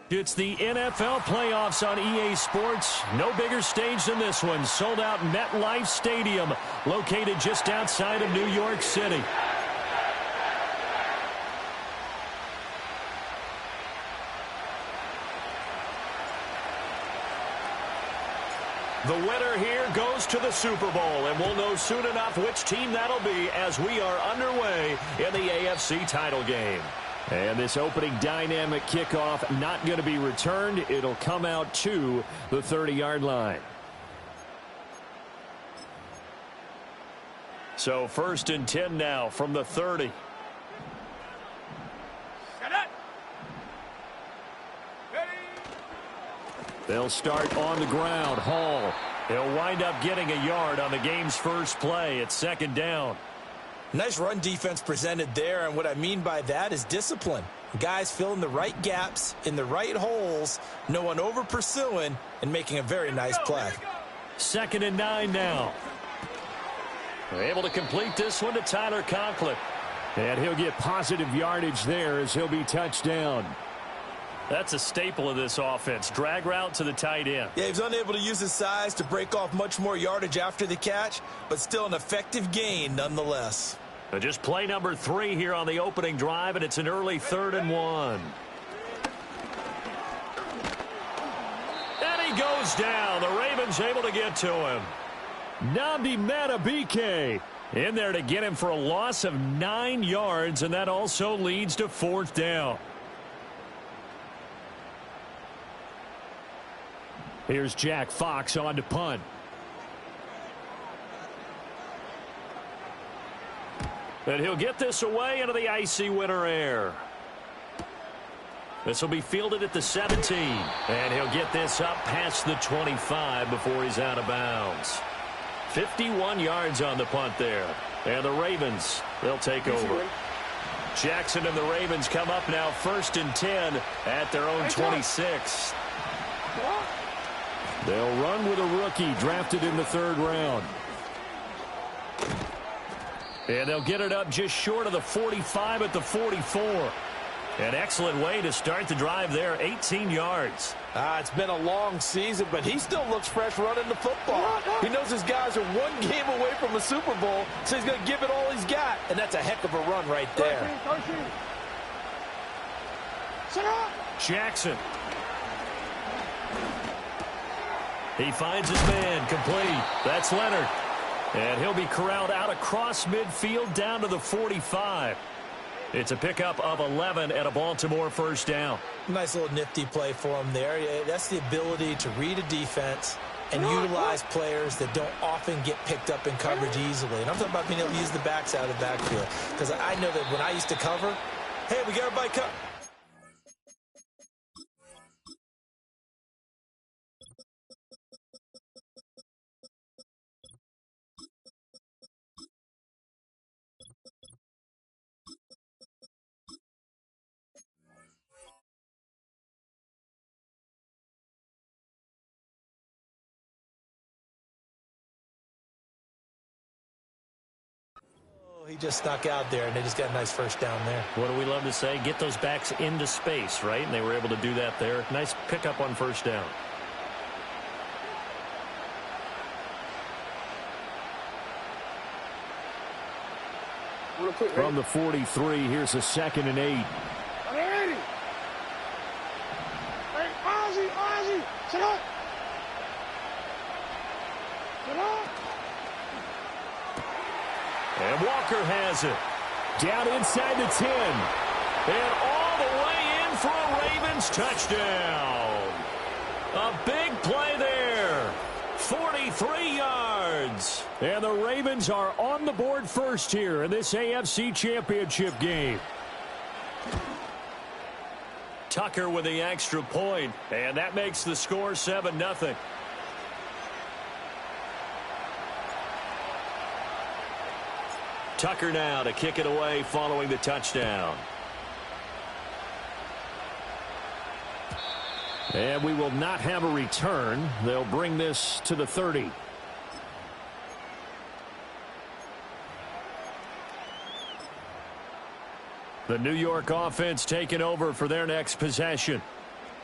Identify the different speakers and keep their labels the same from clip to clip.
Speaker 1: It's the NFL playoffs on EA Sports. No bigger stage than this one. Sold out MetLife Stadium, located just outside of New York City. The winner here goes to the Super Bowl, and we'll know soon enough which team that'll be as we are underway in the AFC title game. And this opening dynamic kickoff not going to be returned. It'll come out to the 30-yard line. So 1st and 10 now from the 30. They'll start on the ground. Hall. He'll wind up getting a yard on the game's first play. It's 2nd down.
Speaker 2: Nice run defense presented there, and what I mean by that is discipline. Guys filling the right gaps in the right holes, no one over pursuing, and making a very nice play.
Speaker 1: 2nd and 9 now. They're able to complete this one to Tyler Conklin. And he'll get positive yardage there as he'll be touched down. That's a staple of this offense. Drag route to the tight end.
Speaker 2: Yeah, he was unable to use his size to break off much more yardage after the catch, but still an effective gain nonetheless.
Speaker 1: Just play number 3 here on the opening drive, and it's an early 3rd and 1. And he goes down. The Ravens able to get to him. Madden BiH in there to get him for a loss of 9 yards, and that also leads to 4th down. Here's Jack Fox on to punt. And he'll get this away into the icy winter air. This will be fielded at the 17. And he'll get this up past the 25 before he's out of bounds. 51 yards on the punt there. And the Ravens, they'll take over. Jackson and the Ravens come up now 1st and 10 at their own 26. They'll run with a rookie drafted in the 3rd round. And they'll get it up just short of the 45 at the 44. An excellent way to start the drive there, 18 yards.
Speaker 2: It's been a long season, but he still looks fresh running the football. He knows his guys are 1 game away from a Super Bowl, so he's going to give it all he's got. And that's a heck of a run right there.
Speaker 1: Jackson. He finds his man, complete. That's Leonard. And he'll be corralled out across midfield down to the 45. It's a pickup of 11 and a Baltimore 1st down.
Speaker 2: Nice little nifty play for him there. That's the ability to read a defense and utilize players that don't often get picked up in coverage easily. And I'm talking about being able to use the backs out of the backfield. Because I know that when I used to cover, hey, we got everybody covered. He just snuck out there, and they just got a nice 1st down there.
Speaker 1: What do we love to say? Get those backs into space, right? And they were able to do that there. Nice pickup on 1st down. From the 43, here's a 2nd and 8. And Walker has it. Down inside the 10. And all the way in for a Ravens touchdown. A big play there. 43 yards. And the Ravens are on the board first here in this AFC Championship game. Tucker with the extra point. And that makes the score 7-0. Tucker now to kick it away following the touchdown. And we will not have a return. They'll bring this to the 30. The New York offense taking over for their next possession.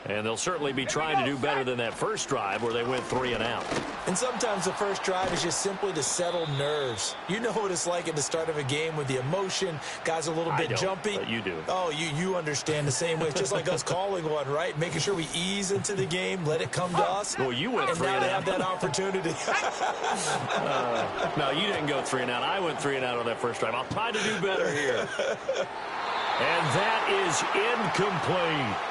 Speaker 1: And they'll certainly be trying to do better than that first drive where they went 3 and out.
Speaker 2: And sometimes the first drive is just simply to settle nerves. You know what it's like at the start of a game with the emotion. Guys are a little bit jumpy.
Speaker 1: But you do.
Speaker 2: Oh, you understand the same way. It's just like us calling one, right? Making sure we ease into the game, let it come to us.
Speaker 1: Well, you went 3 and out.
Speaker 2: And now they have that opportunity.
Speaker 1: No, you didn't go 3 and out. I went 3 and out on that first drive. I'll try to do better here. And that is incomplete.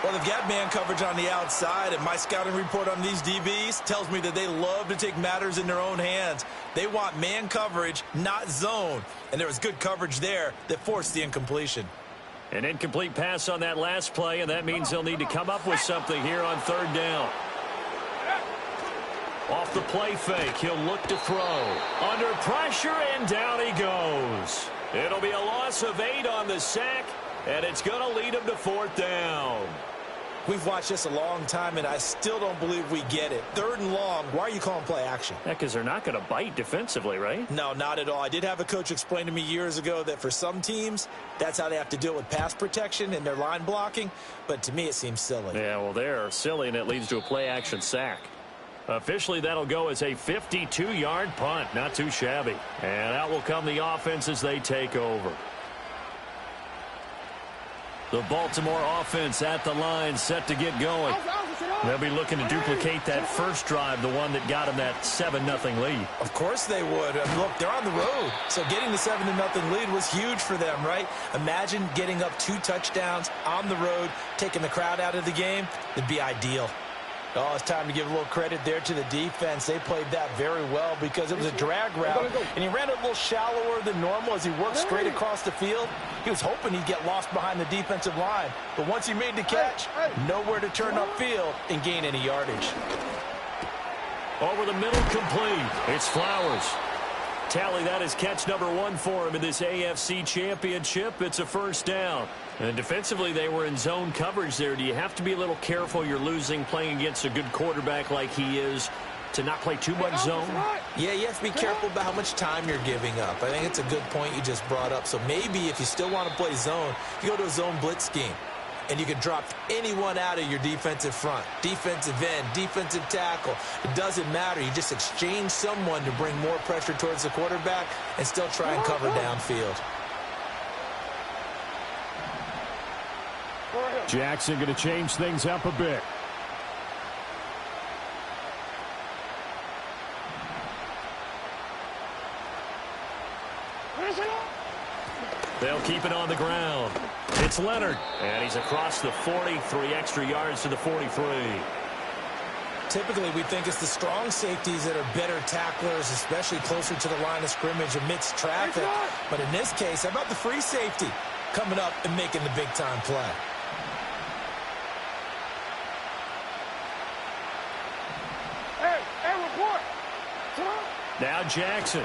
Speaker 2: Well, they've got man coverage on the outside, and my scouting report on these DBs tells me that they love to take matters in their own hands. They want man coverage, not zone. And there was good coverage there that forced the incompletion.
Speaker 1: An incomplete pass on that last play, and that means they'll need to come up with something here on 3rd down. Off the play fake, he'll look to throw. Under pressure, and down he goes. It'll be a loss of 8 on the sack, and it's going to lead him to 4th down.
Speaker 2: We've watched this a long time, and I still don't believe we get it. 3rd and long, why are you calling play action?
Speaker 1: Yeah, because they're not going to bite defensively, right?
Speaker 2: No, not at all. I did have a coach explain to me years ago that for some teams, that's how they have to deal with pass protection and their line blocking. But to me, it seems silly.
Speaker 1: Yeah, well, they're silly, and it leads to a play action sack. Officially, that'll go as a 52-yard punt. Not too shabby. And out will come the offense as they take over. The Baltimore offense at the line, set to get going. They'll be looking to duplicate that first drive, the one that got them that 7-0 lead.
Speaker 2: Of course they would. Look, they're on the road, so getting the 7-0 lead was huge for them, right? Imagine getting up 2 touchdowns on the road, taking the crowd out of the game. It'd be ideal. Oh, it's time to give a little credit there to the defense. They played that very well because it was a drag route, and he ran it a little shallower than normal as he worked straight across the field. He was hoping he'd get lost behind the defensive line, but once he made the catch, nowhere to turn upfield and gain any yardage.
Speaker 1: Over the middle, complete. It's Flowers. Tally, that is catch number 1 for him in this AFC Championship. It's a 1st down. And defensively, they were in zone coverage there. Do you have to be a little careful? You're losing playing against a good quarterback like he is to not play too much zone?
Speaker 2: Yeah, you have to be careful about how much time you're giving up. I think it's a good point you just brought up. So maybe if you still want to play zone, you go to a zone blitz scheme. And you can drop anyone out of your defensive front, defensive end, defensive tackle. It doesn't matter. You just exchange someone to bring more pressure towards the quarterback and still try and cover downfield.
Speaker 1: Jackson going to change things up a bit. They'll keep it on the ground. It's Leonard, and he's across the 40, 3 extra yards to the 43.
Speaker 2: Typically, we think it's the strong safeties that are better tacklers, especially closer to the line of scrimmage amidst traffic. But in this case, how about the free safety coming up and making the big-time play?
Speaker 1: Now Jackson.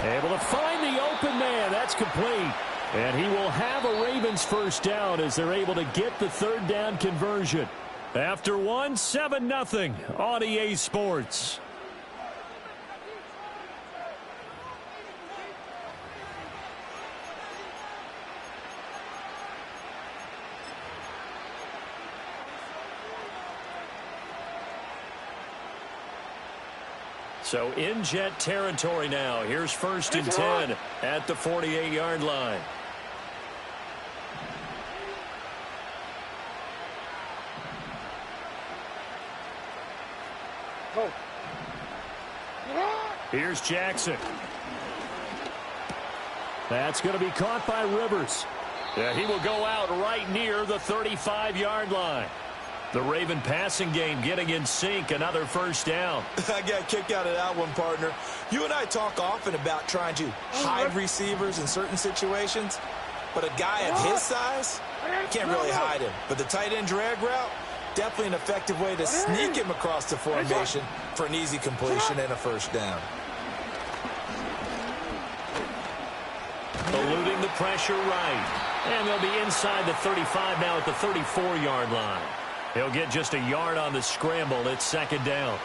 Speaker 1: Able to find the open man. That's complete. And he will have a Ravens 1st down as they're able to get the 3rd down conversion. After 1, 7-0 on EA Sports. So in Jet territory now. Here's 1st and 10 at the 48-yard line. Here's Jackson. That's going to be caught by Rivers. Yeah, he will go out right near the 35-yard line. The Raven passing game getting in sync, another 1st down.
Speaker 2: I got a kick out of that one, partner. You and I talk often about trying to hide receivers in certain situations, but a guy of his size, can't really hide him. But the tight end drag route, definitely an effective way to sneak him across the formation for an easy completion and a 1st down.
Speaker 1: Eluding the pressure right. And they'll be inside the 35 now at the 34-yard line. He'll get just a yard on the scramble. It's 2nd down.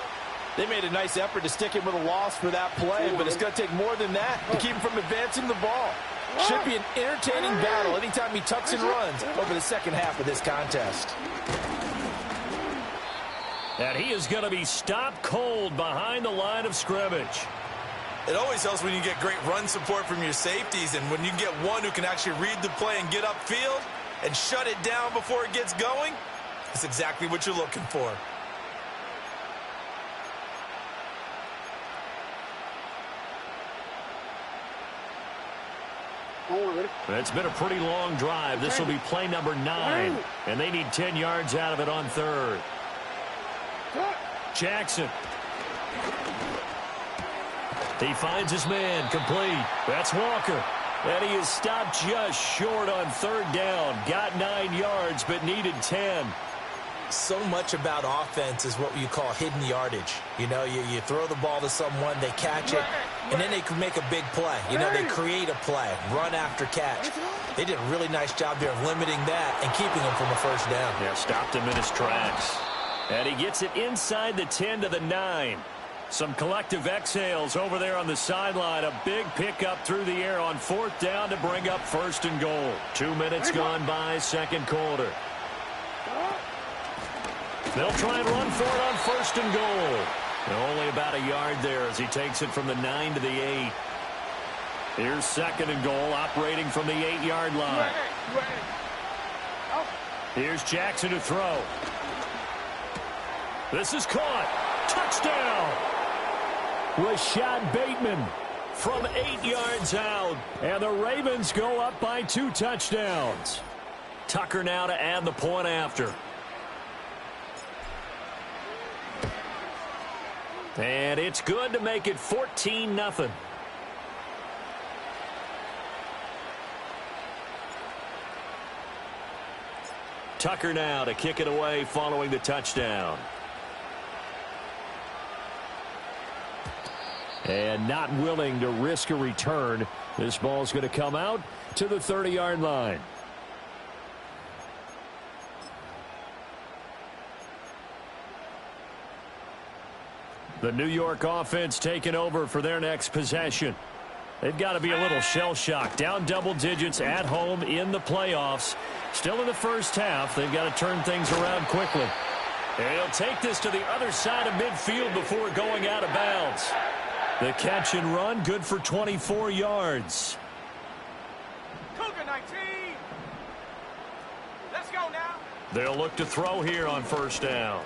Speaker 2: They made a nice effort to stick him with a loss for that play, but it's going to take more than that to keep him from advancing the ball. Should be an entertaining battle anytime he tucks and runs over the second half of this contest.
Speaker 1: And he is going to be stopped cold behind the line of scrimmage.
Speaker 2: It always helps when you get great run support from your safeties, and when you get one who can actually read the play and get upfield and shut it down before it gets going, that's exactly what you're looking for.
Speaker 1: It's been a pretty long drive. This will be play number 9, and they need 10 yards out of it on third. Jackson. He finds his man, complete. That's Walker. And he is stopped just short on third down. Got 9 yards, but needed 10.
Speaker 2: So much about offense is what you call hidden yardage. You know, you throw the ball to someone, they catch it, and then they can make a big play. You know, they create a play, run after catch. They did a really nice job there of limiting that and keeping him from a first down.
Speaker 1: Yeah, stopped him in his tracks. And he gets it inside the 10 to the 9. Some collective exhales over there on the sideline. A big pickup through the air on fourth down to bring up first and goal. 2 minutes gone by, second quarter. They'll try and run for it on first and goal. And only about a yard there as he takes it from the 9 to the 8. Here's second and goal, operating from the 8-yard line. Here's Jackson to throw. This is caught. Touchdown! Rashad Bateman from 8 yards out. And the Ravens go up by 2 touchdowns. Tucker now to add the point after. And it's good to make it 14-0. Tucker now to kick it away following the touchdown. And not willing to risk a return. This ball's going to come out to the 30-yard line. The New York offense taking over for their next possession. They've got to be a little shell-shocked. Down double digits at home in the playoffs. Still in the first half. They've got to turn things around quickly. And he'll take this to the other side of midfield before going out of bounds. The catch and run, good for 24 yards.
Speaker 3: Cougar 19. Let's go now.
Speaker 1: They'll look to throw here on first down.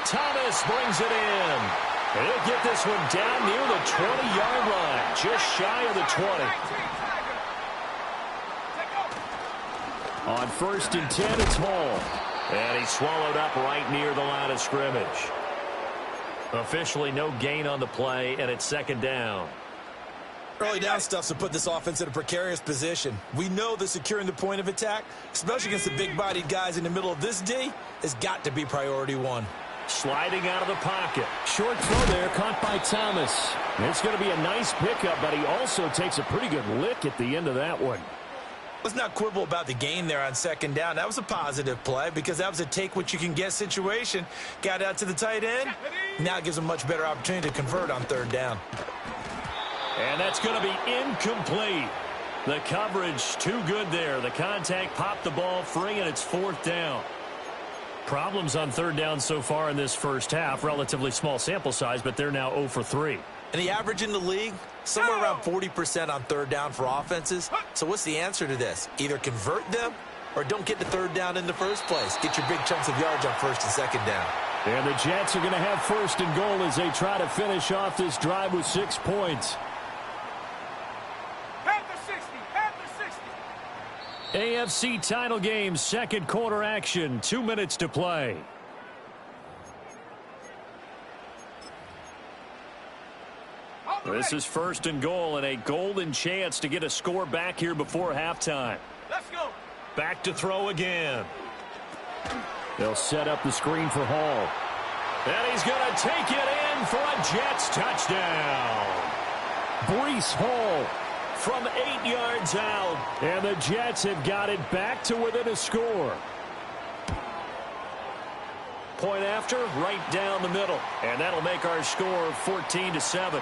Speaker 1: Thomas brings it in. And he'll get this one down near the 20-yard line, just shy of the 20. On first and 10, it's Hall. And he's swallowed up right near the line of scrimmage. Officially no gain on the play, and it's second down.
Speaker 2: Early down stuff's to put this offense in a precarious position. We know that securing the point of attack, especially against the big-bodied guys in the middle of this D, has got to be priority one.
Speaker 1: Sliding out of the pocket. Short throw there, caught by Thomas. It's going to be a nice pickup, but he also takes a pretty good lick at the end of that one.
Speaker 2: Let's not quibble about the gain there on second down. That was a positive play because that was a take-what-you-can-get situation. Got out to the tight end. Now it gives him a much better opportunity to convert on third down.
Speaker 1: And that's going to be incomplete. The coverage too good there. The contact popped the ball free, and it's fourth down. Problems on third down so far in this first half. Relatively small sample size, but they're now 0 for 3.
Speaker 2: And the average in the league, somewhere around 40% on third down for offenses. So what's the answer to this? Either convert them or don't get the third down in the first place. Get your big chunks of yards on first and second down.
Speaker 1: And the Jets are going to have first and goal as they try to finish off this drive with 6 points.
Speaker 3: At the 60. At the 60.
Speaker 1: AFC title game, second quarter action. 2 minutes to play. This is first and goal and a golden chance to get a score back here before halftime.
Speaker 3: Let's go.
Speaker 1: Back to throw again. They'll set up the screen for Hall. And he's going to take it in for a Jets touchdown. Breece Hall from 8 yards out. And the Jets have got it back to within a score. Point after, right down the middle. And that'll make our score 14-7.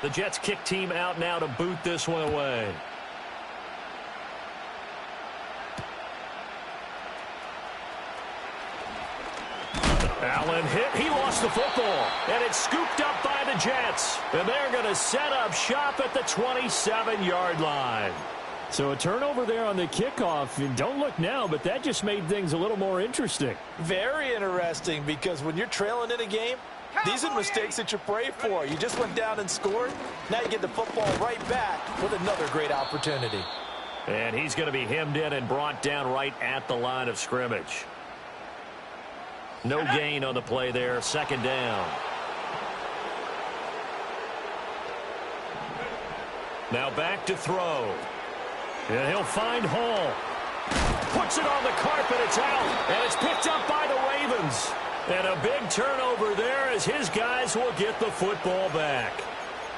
Speaker 1: The Jets kick team out now to boot this one away. Allen hit. He lost the football. And it's scooped up by the Jets. And they're going to set up shop at the 27-yard line.
Speaker 4: So a turnover there on the kickoff. And don't look now, but that just made things a little more interesting.
Speaker 2: Very interesting, because when you're trailing in a game, these are the mistakes that you pray for. You just went down and scored. Now you get the football right back with another great opportunity.
Speaker 1: And he's going to be hemmed in and brought down right at the line of scrimmage. No gain on the play there. Second down. Now back to throw. And he'll find Hall. Puts it on the carpet. It's out. And it's picked up by the Ravens. And a big turnover there as his guys will get the football back.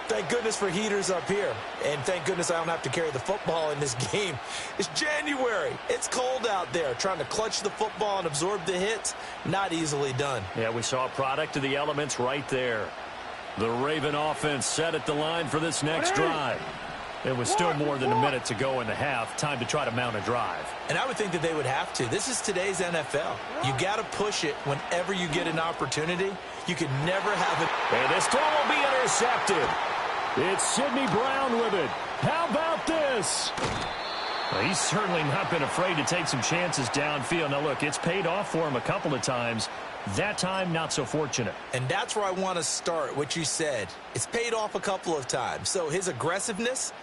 Speaker 2: Thank goodness for heaters up here. And thank goodness I don't have to carry the football in this game. It's January. It's cold out there. Trying to clutch the football and absorb the hits, not easily done.
Speaker 1: Yeah, we saw a product of the elements right there. The Raven offense set at the line for this next drive. It was still more than a minute to go in the half. Time to try to mount a drive.
Speaker 2: And I would think that they would have to. This is today's NFL. You got to push it whenever you get an opportunity. You could never have it.
Speaker 1: And this throw will be intercepted.
Speaker 4: It's Sidney Brown with it. How about this?
Speaker 1: Well, he's certainly not been afraid to take some chances downfield. Now, look, it's paid off for him a couple of times. That time, not so fortunate.
Speaker 2: And that's where I want to start, what you said. It's paid off a couple of times. So his aggressiveness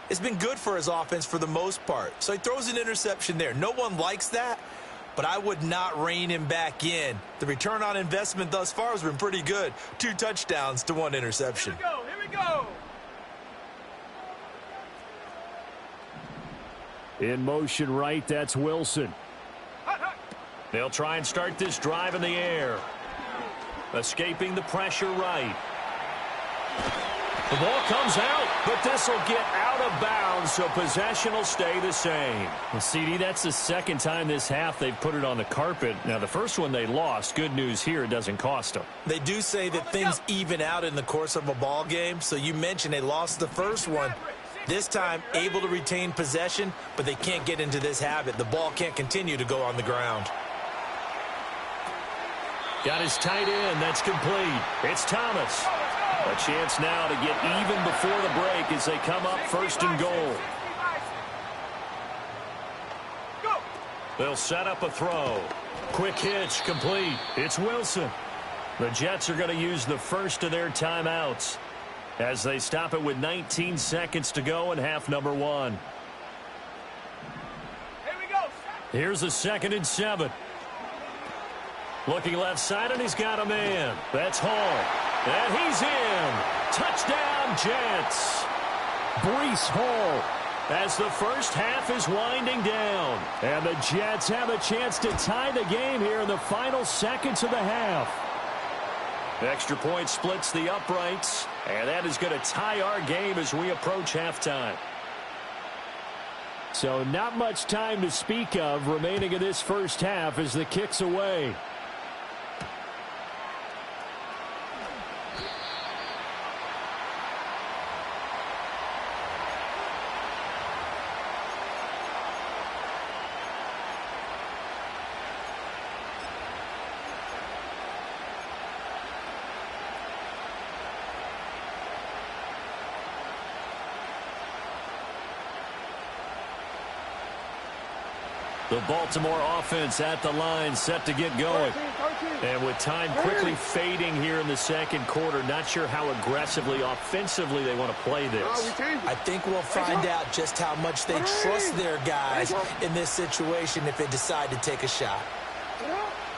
Speaker 2: has been good for his offense for the most part. So he throws an interception there. No one likes that, but I would not rein him back in. The return on investment thus far has been pretty good. 2 touchdowns to 1 interception.
Speaker 3: Here we go. Here we go.
Speaker 4: In motion right, that's Wilson.
Speaker 3: Hut, hut.
Speaker 1: They'll try and start this drive in the air. Escaping the pressure right. The ball comes out, but this will get out of bounds, so possession will stay the same.
Speaker 4: Well, CD, that's the second time this half they've put it on the carpet. Now, the first one they lost. Good news here, it doesn't cost them.
Speaker 2: They do say that things even out in the course of a ball game. So you mentioned they lost the first one. This time, able to retain possession, but they can't get into this habit. The ball can't continue to go on the ground.
Speaker 1: Got his tight end. That's complete. It's Thomas. A chance now to get even before the break as they come up first and goal. They'll set up a throw. Quick hitch, complete. It's Wilson. The Jets are going to use the first of their timeouts as they stop it with 19 seconds to go in half number 1.
Speaker 3: Here we go.
Speaker 1: Here's a 2nd and 7. Looking left side, and he's got a man. That's Hall. And he's in. Touchdown, Jets.
Speaker 4: Breece Hall.
Speaker 1: As the first half is winding down.
Speaker 4: And the Jets have a chance to tie the game here in the final seconds of the half.
Speaker 1: Extra point splits the uprights. And that is going to tie our game as we approach halftime.
Speaker 4: So not much time to speak of remaining in this first half as the kick's away.
Speaker 1: The Baltimore offense at the line, set to get going. And with time quickly fading here in the second quarter, not sure how aggressively, offensively they want to play this.
Speaker 2: I think we'll find out just how much they trust their guys in this situation if they decide to take a shot.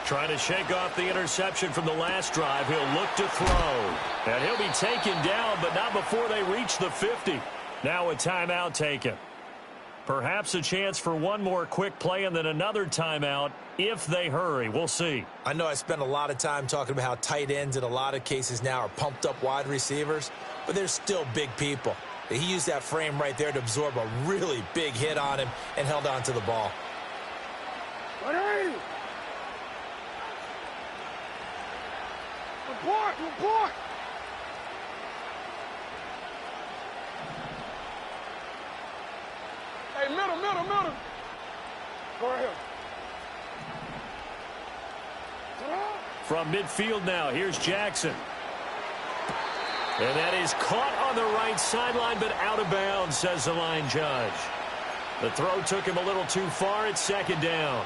Speaker 1: Trying to shake off the interception from the last drive. He'll look to throw. And he'll be taken down, but not before they reach the 50. Now a timeout taken. Perhaps a chance for one more quick play and then another timeout if they hurry. We'll see.
Speaker 2: I know I spent a lot of time talking about how tight ends in a lot of cases now are pumped up wide receivers, but they're still big people. He used that frame right there to absorb a really big hit on him and held on to the ball.
Speaker 3: Report, report. Middle. Go right here.
Speaker 1: From midfield now, here's Jackson. And that is caught on the right sideline, but out of bounds, says the line judge. The throw took him a little too far. It's second down.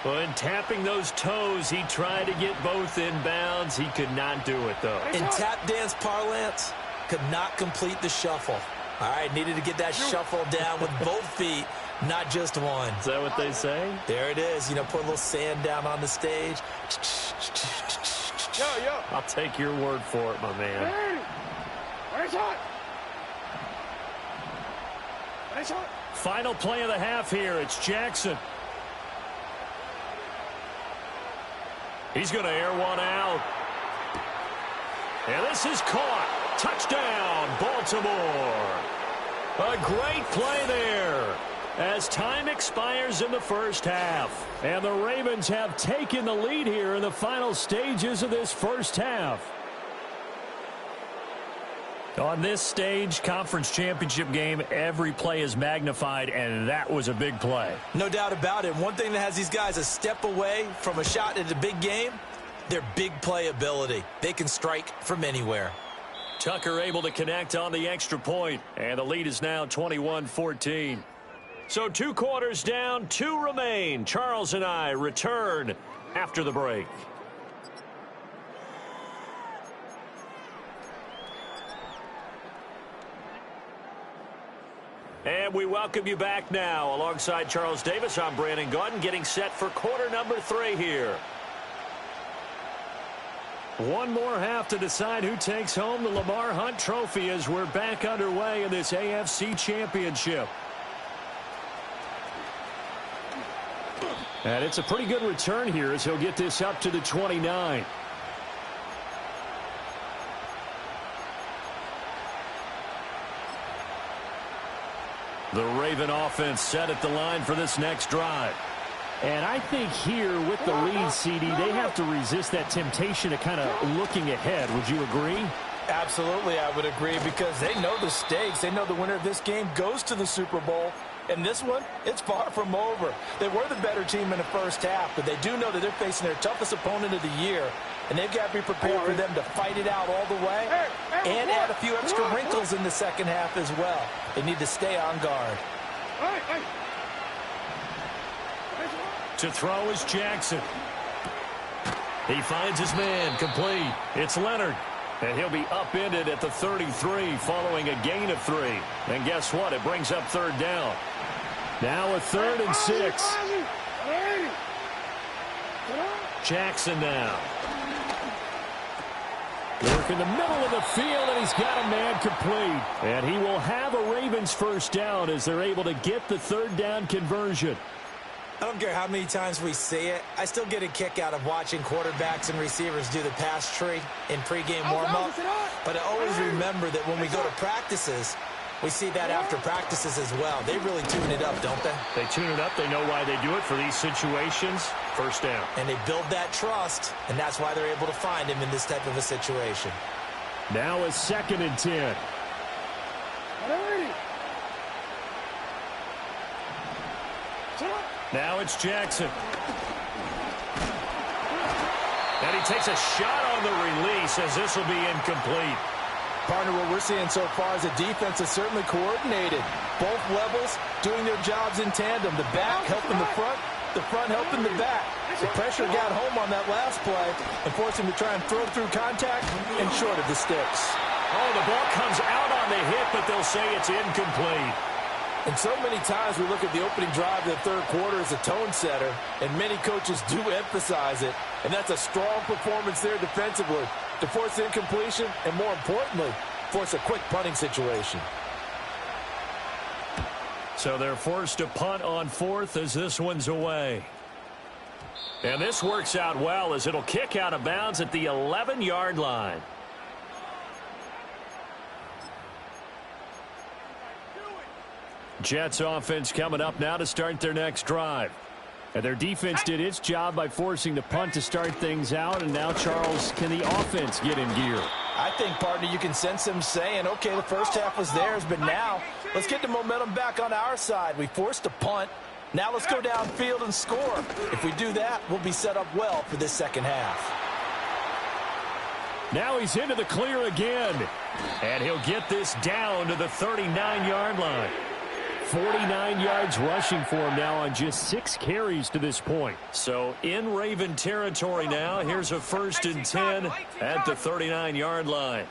Speaker 1: When tapping those toes, he tried to get both in bounds. He could not do it, though.
Speaker 2: In tap dance parlance, could not complete the shuffle. All right, needed to get that shuffle down with both feet, not just one.
Speaker 1: Is that what they say?
Speaker 2: There it is. You know, put a little sand down on the stage.
Speaker 3: Yo.
Speaker 1: I'll take your word for it, my man.
Speaker 3: Nice shot.
Speaker 1: Final play of the half here. It's Jackson. He's going to air one out. And this is caught. Touchdown, Baltimore. A great play there as time expires in the first half. And the Ravens have taken the lead here in the final stages of this first half. On this stage, conference championship game, every play is magnified, and that was a big play.
Speaker 2: No doubt about it. One thing that has these guys a step away from a shot at a big game, their big play ability. They can strike from anywhere.
Speaker 1: Tucker able to connect on the extra point, and the lead is now 21-14. So 2 quarters down, 2 remain. Charles and I return after the break. And we welcome you back now. Alongside Charles Davis, I'm Brandon Gaudin, getting set for quarter number 3 here. One more half to decide who takes home the Lamar Hunt Trophy as we're back underway in this AFC Championship. And it's a pretty good return here as he'll get this up to the 29. The Raven offense set at the line for this next drive.
Speaker 4: And I think here with the lead, CD, they have to resist that temptation of kind of looking ahead. Would you agree?
Speaker 5: Absolutely, I would agree, because they know the stakes. They know the winner of this game goes to the Super Bowl. And this one, it's far from over. They were the better team in the first half, but they do know that they're facing their toughest opponent of the year, and they've got to be prepared for them to fight it out all the way and add a few extra wrinkles in the second half as well. They need to stay on guard.
Speaker 1: To throw is Jackson. He finds his man, complete. It's Leonard. And he'll be upended at the 33 following a gain of 3. And guess what? It brings up third down. Now a 3rd and 6. Jackson now. Work in the middle of the field, and he's got a man complete. And he will have a Ravens first down as they're able to get the 3rd down conversion.
Speaker 2: I don't care how many times we see it. I still get a kick out of watching quarterbacks and receivers do the pass tree in pregame warm-up. But I always remember that when we go to practices, we see that after practices as well. They really tune it up, don't they?
Speaker 1: They tune it up. They know why they do it for these situations. First down.
Speaker 2: And they build that trust, and that's why they're able to find him in this type of a situation.
Speaker 1: Now a 2nd and 10. Now it's Jackson. And he takes a shot on the release as this will be incomplete.
Speaker 5: Partner, what we're seeing so far is the defense is certainly coordinated. Both levels doing their jobs in tandem. The back helping the front helping the back. The pressure got home on that last play and forced him to try and throw through contact and short of the sticks.
Speaker 1: Oh, the ball comes out on the hit, but they'll say it's incomplete.
Speaker 5: And so many times we look at the opening drive of the third quarter as a tone setter, and many coaches do emphasize it. And that's a strong performance there defensively to force incompletion and, more importantly, force a quick punting situation.
Speaker 1: So they're forced to punt on 4th as this one's away. And this works out well as it'll kick out of bounds at the 11-yard line. Jets offense coming up now to start their next drive. And their defense did its job by forcing the punt to start things out. And now, Charles, can the offense get in gear?
Speaker 5: I think, partner, you can sense him saying, okay, the first half was theirs, but now let's get the momentum back on our side. We forced a punt. Now let's go downfield and score. If we do that, we'll be set up well for this second half.
Speaker 4: Now he's into the clear again. And he'll get this down to the 39-yard line. 49 yards rushing for him now on just 6 carries to this point. So in Raven territory now. Here's a 1st and 10 at the 39-yard line.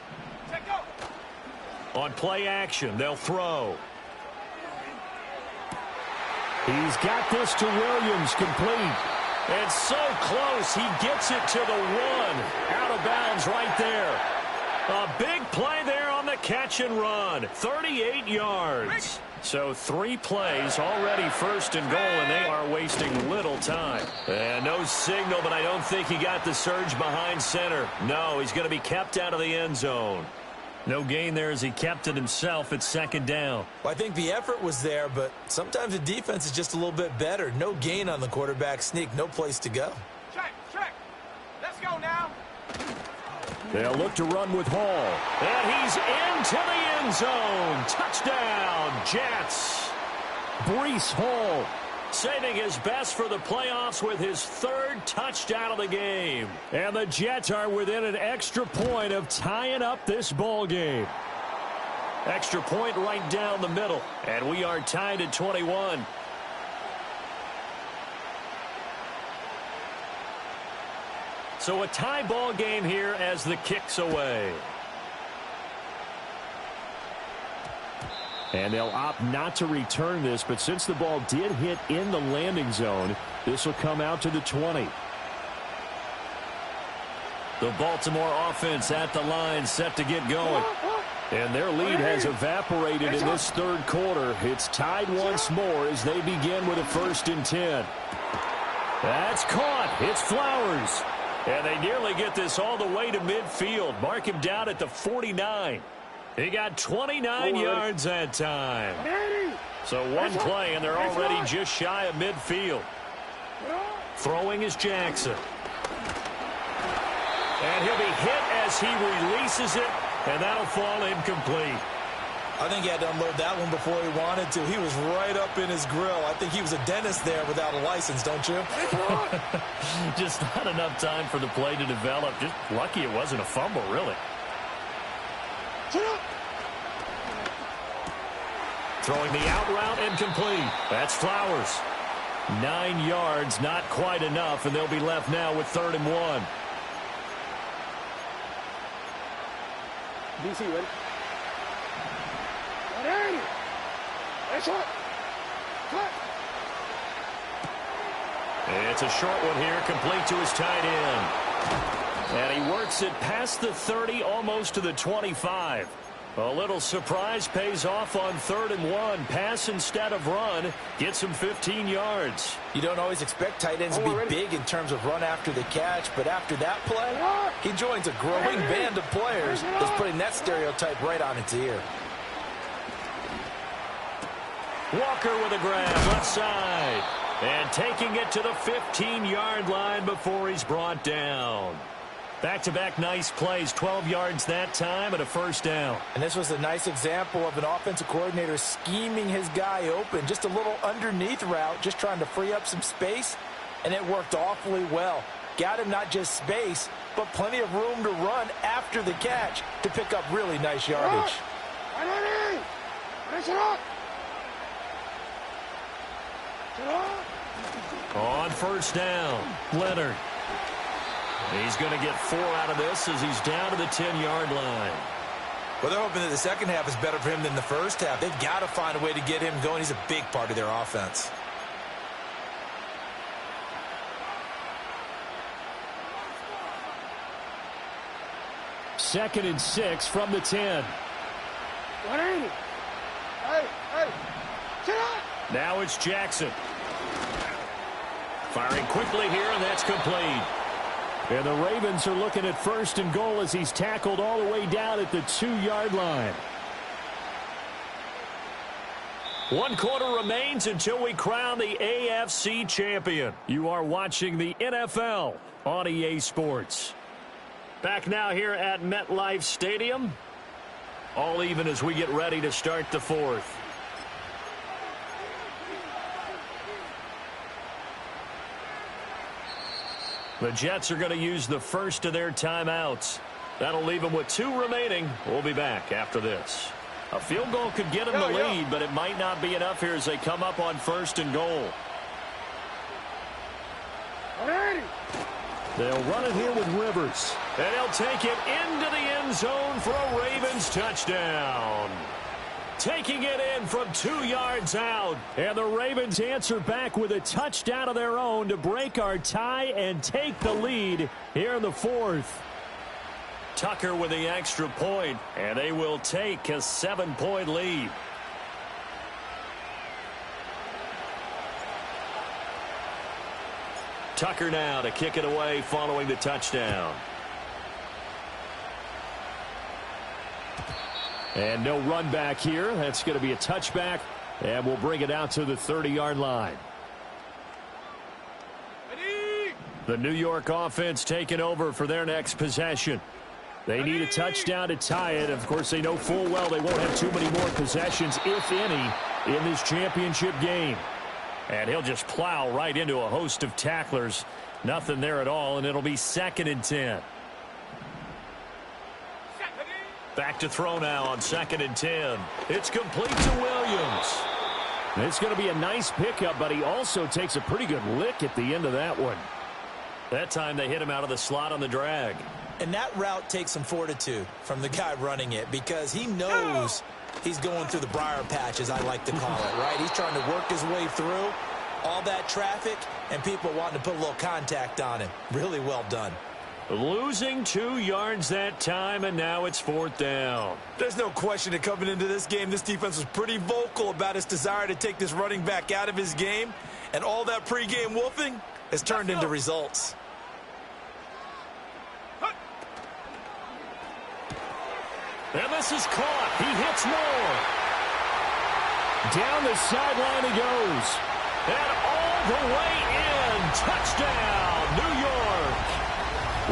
Speaker 4: On play action, they'll throw. He's got this to Williams, complete. And so close, he gets it to the 1. Out of bounds right there. A big play there on the catch and run. 38 yards. So 3 plays, already 1st and goal, and they are wasting little time. And no signal, but I don't think he got the surge behind center. No, he's going to be kept out of the end zone. No gain there as he kept it himself at 2nd down.
Speaker 2: Well, I think the effort was there, but sometimes the defense is just a little bit better. No gain on the quarterback sneak, no place to go.
Speaker 3: Check. Let's go now.
Speaker 4: They'll look to run with Hall. And he's into the end zone. Touchdown, Jets. Breece Hall saving his best for the playoffs with his 3rd touchdown of the game. And the Jets are within an extra point of tying up this ball game. Extra point right down the middle. And we are tied at 21. So a tie ball game here as the kick's away. And they'll opt not to return this, but since the ball did hit in the landing zone, this will come out to the 20. The Baltimore offense at the line, set to get going. And their lead has evaporated in this 3rd quarter. It's tied once more as they begin with a 1st and 10. That's caught. It's Flowers. And they nearly get this all the way to midfield. Mark him down at the 49. He got 29 yards that time. So 1 play, and they're already just shy of midfield. Throwing is Jackson. And he'll be hit as he releases it, and that'll fall incomplete.
Speaker 2: I think he had to unload that one before he wanted to. He was right up in his grill. I think he was a dentist there without a license, don't you?
Speaker 4: Just not enough time for the play to develop. Just lucky it wasn't a fumble, really. Throwing the out route incomplete. That's Flowers. 9 yards, not quite enough, and they'll be left now with 3rd and 1.
Speaker 3: DC, ready?
Speaker 4: It's a short one here, complete to his tight end. And he works it past the 30, almost to the 25. A little surprise pays off on 3rd and 1. Pass instead of run. Gets him 15 yards.
Speaker 5: You don't always expect tight ends to be big in terms of run after the catch, but after that play, he joins a growing band of players that's putting that stereotype right on its ear.
Speaker 4: Walker with a grab, left side. And taking it to the 15-yard line before he's brought down. Back-to-back nice plays, 12 yards that time and a 1st down.
Speaker 5: And this was a nice example of an offensive coordinator scheming his guy open. Just a little underneath route, just trying to free up some space, and it worked awfully well. Got him not just space, but plenty of room to run after the catch to pick up really nice yardage.
Speaker 4: On 1st down, Leonard. He's going to get 4 out of this as he's down to the 10-yard line.
Speaker 2: Well, they're hoping that the second half is better for him than the first half. They've got to find a way to get him going. He's a big part of their offense.
Speaker 4: Second and 6 from the 10. Now it's Jackson. Firing quickly here, and that's complete. And the Ravens are looking at 1st and goal as he's tackled all the way down at the 2-yard line. 1 quarter remains until we crown the AFC champion. You are watching the NFL on EA Sports. Back now here at MetLife Stadium. All even as we get ready to start the fourth. The Jets are going to use the first of their timeouts. That'll leave them with 2 remaining. We'll be back after this. A field goal could get them the lead, but it might not be enough here as they come up on 1st and goal.
Speaker 1: They'll run it here with Rivers.
Speaker 4: And he'll take it into the end zone for a Ravens touchdown. Taking it in from 2 yards out. And the Ravens answer back with a touchdown of their own to break our tie and take the lead here in the fourth. Tucker with the extra point, and they will take a 7-point lead. Tucker now to kick it away following the touchdown. And no run back here. That's going to be a touchback, and we'll bring it out to the 30-yard line. The New York offense taking over for their next possession. They need a touchdown to tie it. Of course, they know full well they won't have too many more possessions, if any, in this championship game. And he'll just plow right into a host of tacklers. Nothing there at all, and it'll be 2nd and 10. Back to throw now on 2nd and 10. It's complete to Williams. It's going to be a nice pickup, but he also takes a pretty good lick at the end of that one. That time they hit him out of the slot on the drag.
Speaker 2: And that route takes some fortitude from the guy running it because he knows he's going through the briar patch, as I like to call it, right? He's trying to work his way through all that traffic and people wanting to put a little contact on him. Really well done.
Speaker 4: Losing 2 yards that time, and now it's 4th down.
Speaker 5: There's no question that coming into this game, this defense was pretty vocal about its desire to take this running back out of his game, and all that pregame wolfing has turned into results.
Speaker 4: And this is caught. He hits Moore. Down the sideline he goes. And all the way in. Touchdown, New York.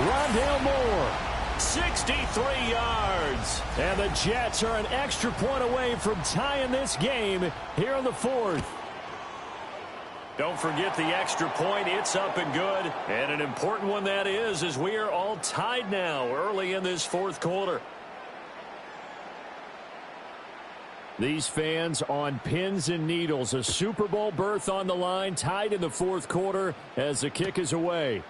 Speaker 4: Rondale Moore, 63 yards. And the Jets are an extra point away from tying this game here in the fourth. Don't forget the extra point. It's up and good. And an important one that is, as we are all tied now early in this fourth quarter. These fans on pins and needles. A Super Bowl berth on the line, tied in the fourth quarter as the kick is away.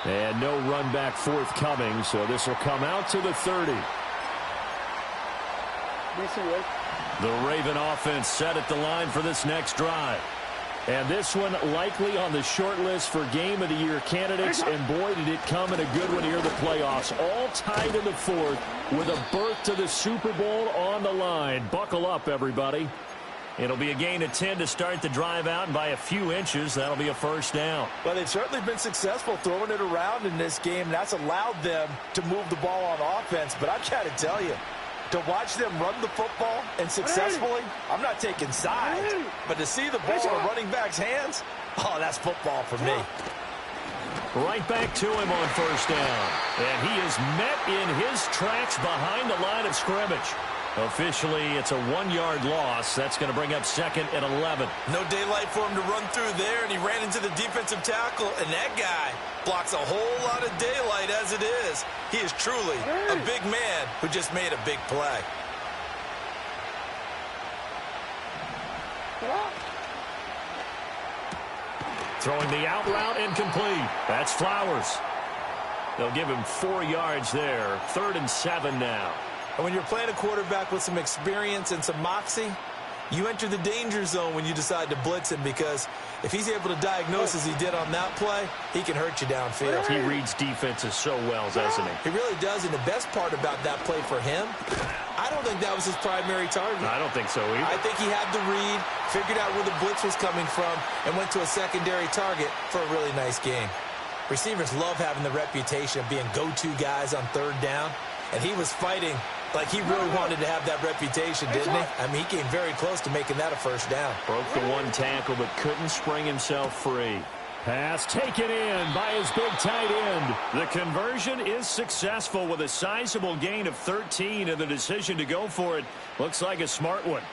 Speaker 4: And no run back forthcoming, so this will come out to the 30. The Raven offense set at the line for this next drive. And this one likely on the short list for Game of the Year candidates. And boy, did it come in a good one here in the playoffs. All tied in the fourth with a berth to the Super Bowl on the line. Buckle up, everybody. It'll be a gain of 10 to start the drive out, and by a few inches, that'll be a first down.
Speaker 5: Well, they've certainly been successful throwing it around in this game. That's allowed them to move the ball on offense. But I've got to tell you, to watch them run the football and successfully, I'm not taking sides, but to see the ball in a running back's hands, oh, that's football for me.
Speaker 4: Right back to him on first down. And he is met in his tracks behind the line of scrimmage. Officially, it's a 1-yard loss. That's going to bring up 2nd and 11.
Speaker 5: No daylight for him to run through there, and he ran into the defensive tackle, and that guy blocks a whole lot of daylight as it is. He is truly a big man who just made a big play.
Speaker 4: Throwing the out route incomplete. That's Flowers. They'll give him 4 yards there. 3rd and 7 now.
Speaker 2: And when you're playing a quarterback with some experience and some moxie, you enter the danger zone when you decide to blitz him, because if he's able to diagnose as he did on that play, he can hurt you downfield.
Speaker 4: He reads defenses so well, doesn't he?
Speaker 2: He really does, and the best part about that play for him, I don't think that was his primary target.
Speaker 4: I don't think so either.
Speaker 2: I think he had the read, figured out where the blitz was coming from, and went to a secondary target for a really nice game. Receivers love having the reputation of being go-to guys on 3rd down, and he was fighting like he really wanted to have that reputation, didn't he? I mean, he came very close to making that a first down.
Speaker 4: Broke the one tackle, but couldn't spring himself free. Pass taken in by his big tight end.
Speaker 1: The conversion is successful with a sizable gain of 13, and the decision to go for it looks like a smart one.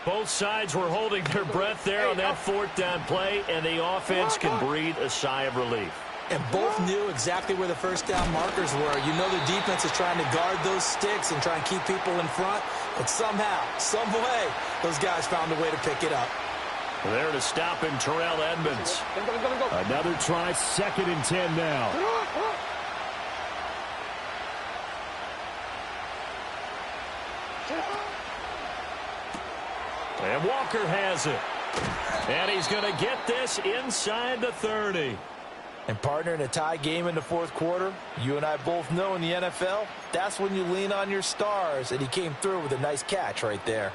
Speaker 1: Both sides were holding their breath there on that fourth down play, and the offense can breathe a sigh of relief.
Speaker 2: And both knew exactly where the first down markers were. You know the defense is trying to guard those sticks and try and keep people in front, but somehow, some way, those guys found a way to pick it up.
Speaker 1: There to stop him, Terrell Edmonds.
Speaker 4: Another try, 2nd and 10 now.
Speaker 1: And Walker has it. And he's going to get this inside the 30.
Speaker 5: And partner, in a tie game in the fourth quarter, you and I both know in the NFL, that's when you lean on your stars, and he came through with a nice catch right there.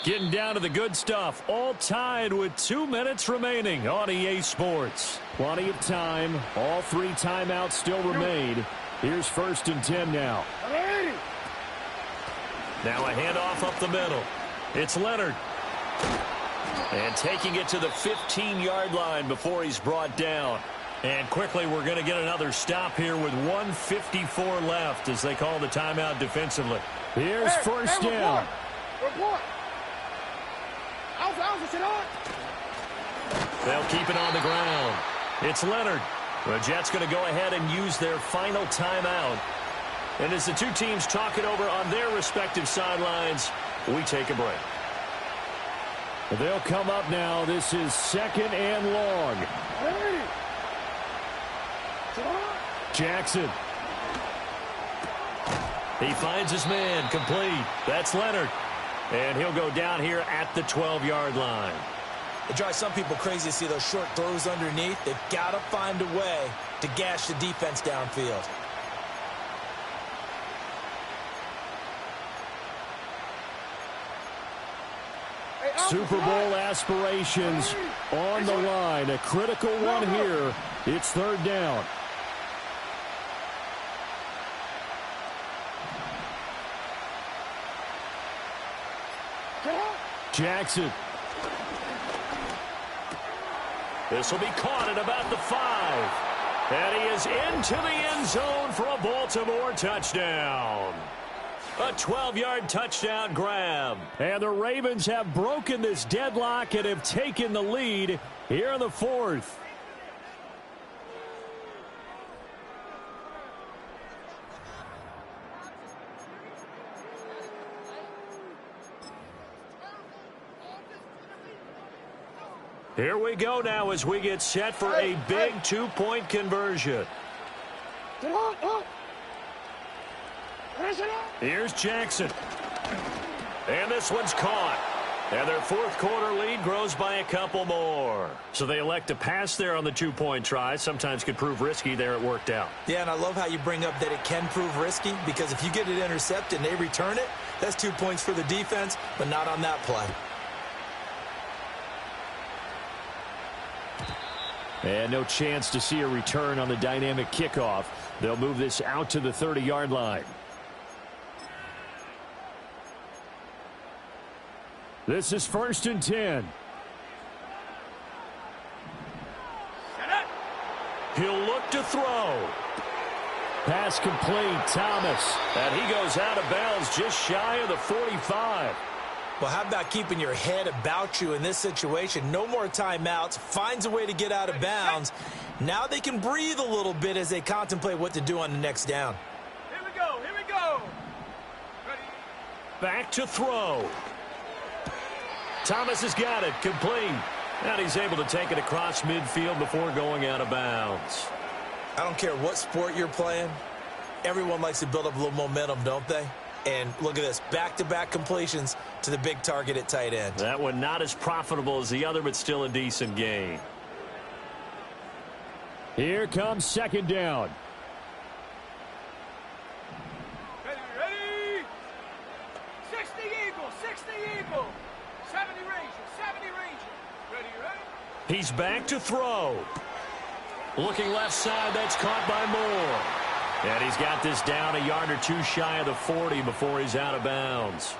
Speaker 1: Getting down to the good stuff, all tied with 2 minutes remaining on EA Sports.
Speaker 4: Plenty of time. All 3 timeouts still remain. Here's 1st and 10 now.
Speaker 1: Now a handoff up the middle. It's Leonard. And taking it to the 15-yard line before he's brought down. And quickly we're going to get another stop here with 1:54 left as they call the timeout defensively.
Speaker 4: Here's 1st down.
Speaker 1: They'll keep it on the ground. It's Leonard. The Jets going to go ahead and use their final timeout. And as the two teams talk it over on their respective sidelines, we take a break.
Speaker 4: They'll come up now. This is 2nd and long. Jackson.
Speaker 1: He finds his man, complete. That's Leonard. And he'll go down here at the 12-yard line.
Speaker 2: It drives some people crazy to see those short throws underneath. They've got to find a way to gash the defense downfield.
Speaker 4: Super Bowl aspirations on the line. A critical one here. It's 3rd down. Jackson.
Speaker 1: This will be caught at about the 5. And he is into the end zone for a Baltimore touchdown. A 12-yard touchdown grab.
Speaker 4: And the Ravens have broken this deadlock and have taken the lead here in the 4th.
Speaker 1: Here we go now as we get set for a big 2-point conversion. Here's Jackson. And this one's caught. And their fourth quarter lead grows by a couple more. So they elect to pass there on the 2-point try. Sometimes could prove risky there. It worked out.
Speaker 2: Yeah, and I love how you bring up that it can prove risky, because if you get it intercepted and they return it, that's 2 points for the defense, but not on that play.
Speaker 4: And no chance to see a return on the dynamic kickoff. They'll move this out to the 30-yard line. This is 1st and 10.
Speaker 1: He'll look to throw.
Speaker 4: Pass complete. Thomas.
Speaker 1: And he goes out of bounds just shy of the 45.
Speaker 2: Well, how about keeping your head about you in this situation? No more timeouts. Finds a way to get out of bounds. Now they can breathe a little bit as they contemplate what to do on the next down.
Speaker 3: Here we go. Here we go. Ready?
Speaker 1: Back to throw. Thomas has got it. Complete. And he's able to take it across midfield before going out of bounds.
Speaker 2: I don't care what sport you're playing. Everyone likes to build up a little momentum, don't they? And look at this, back-to-back completions to the big target at tight end.
Speaker 1: That one not as profitable as the other, but still a decent gain.
Speaker 4: Here comes 2nd down.
Speaker 3: Ready, ready. 60 Eagle, 60 Eagle. 70 Ranger, 70 Ranger. Ready, ready.
Speaker 1: He's back to throw. Looking left side, that's caught by Moore. And he's got this down a yard or two shy of the 40 before he's out of bounds.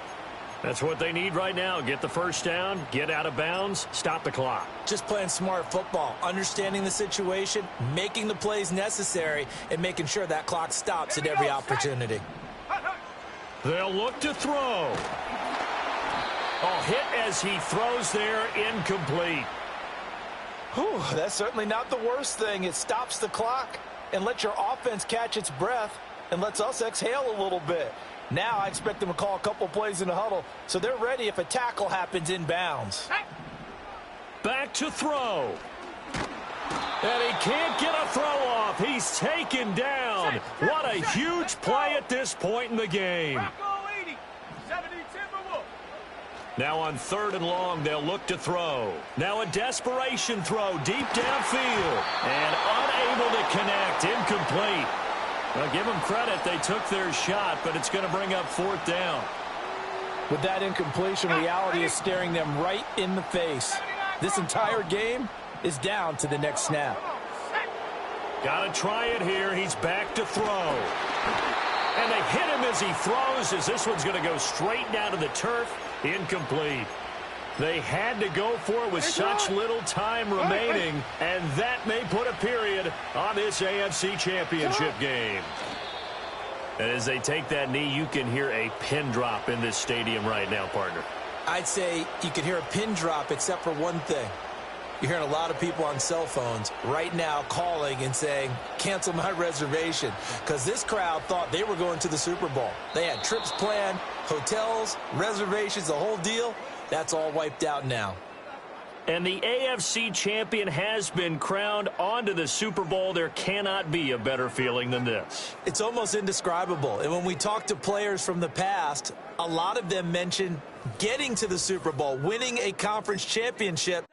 Speaker 4: That's what they need right now. Get the first down, get out of bounds, stop the clock.
Speaker 2: Just playing smart football, understanding the situation, making the plays necessary, and making sure that clock stops at every opportunity.
Speaker 1: They'll look to throw. Oh, hit as he throws there, incomplete.
Speaker 5: Whew, that's certainly not the worst thing. It stops the clock and lets your offense catch its breath and lets us exhale a little bit. Now I expect them to call a couple plays in the huddle so they're ready if a tackle happens inbounds.
Speaker 1: Back to throw. And he can't get a throw off. He's taken down. What a huge play at this point in the game. Now on 3rd and long, they'll look to throw. Now a desperation throw deep downfield. And unable to connect. Incomplete. Well, give them credit. They took their shot, but it's going to bring up 4th down.
Speaker 5: With that incompletion, reality is staring them right in the face. This entire game is down to the next snap.
Speaker 1: Got to try it here. He's back to throw. And they hit him as he throws, as this one's going to go straight down to the turf. Incomplete. They had to go for it with such little time remaining, and that may put a period on this AFC Championship game. And as they take that knee, you can hear a pin drop in this stadium right now, partner.
Speaker 2: I'd say you could hear a pin drop except for one thing. You're hearing a lot of people on cell phones right now calling and saying, cancel my reservation, because this crowd thought they were going to the Super Bowl. They had trips planned, hotels, reservations, the whole deal. That's all wiped out now.
Speaker 4: And the AFC champion has been crowned onto the Super Bowl. There cannot be a better feeling than this.
Speaker 2: It's almost indescribable. And when we talk to players from the past, a lot of them mention getting to the Super Bowl, winning a conference championship.